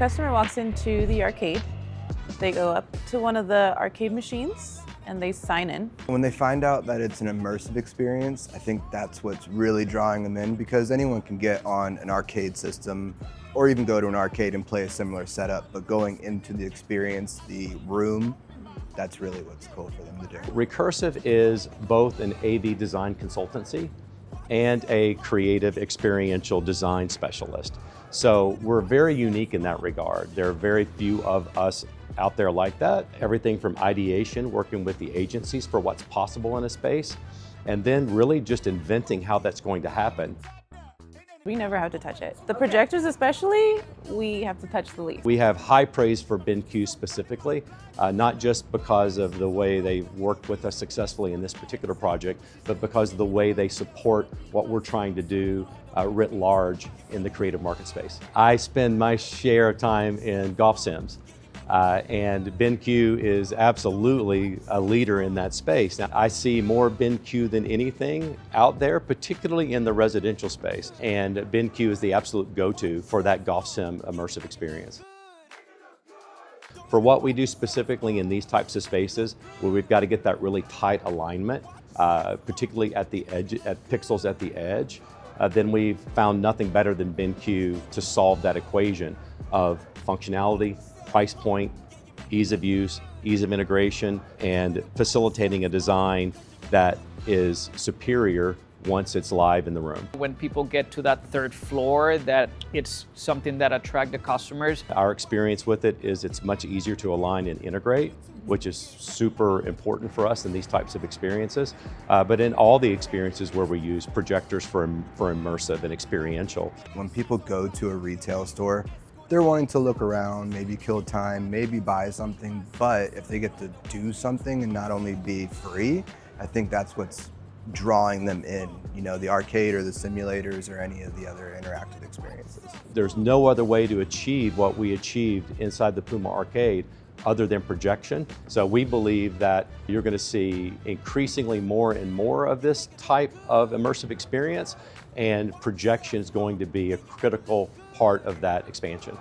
customer walks into the arcade, they go up to one of the arcade machines and they sign in. When they find out that it's an immersive experience, I think that's what's really drawing them in, because anyone can get on an arcade system or even go to an arcade and play a similar setup, but going into the experience, the room, that's really what's cool for them to do. Recursive is both an AV design consultancy and a creative experiential design specialist. So we're very unique in that regard. There are very few of us out there like that. Everything from ideation, working with the agencies for what's possible in a space, and then really just inventing how that's going to happen. We never have to touch it. The projectors especially, we have to touch the leaf. We have high praise for BenQ specifically, not just because of the way they worked with us successfully in this particular project, but because of the way they support what we're trying to do writ large in the creative market space. I spend my share of time in golf sims. And BenQ is absolutely a leader in that space. Now, I see more BenQ than anything out there, particularly in the residential space. And BenQ is the absolute go-to for that golf sim immersive experience. For what we do specifically in these types of spaces, where we've got to get that really tight alignment, particularly at the edge, at pixels at the edge, then we've found nothing better than BenQ to solve that equation of functionality, price point, ease of use, ease of integration, and facilitating a design that is superior once it's live in the room. When people get to that third floor, that it's something that attracts the customers. Our experience with it is it's much easier to align and integrate, which is super important for us in these types of experiences. But in all the experiences where we use projectors for immersive and experiential. When people go to a retail store, they're wanting to look around, maybe kill time, maybe buy something, but if they get to do something and not only be free, I think that's what's drawing them in, you know, the arcade or the simulators or any of the other interactive experiences. There's no other way to achieve what we achieved inside the PUMA Arcade other than projection. So we believe that you're going to see increasingly more and more of this type of immersive experience, and projection is going to be a critical part of that expansion.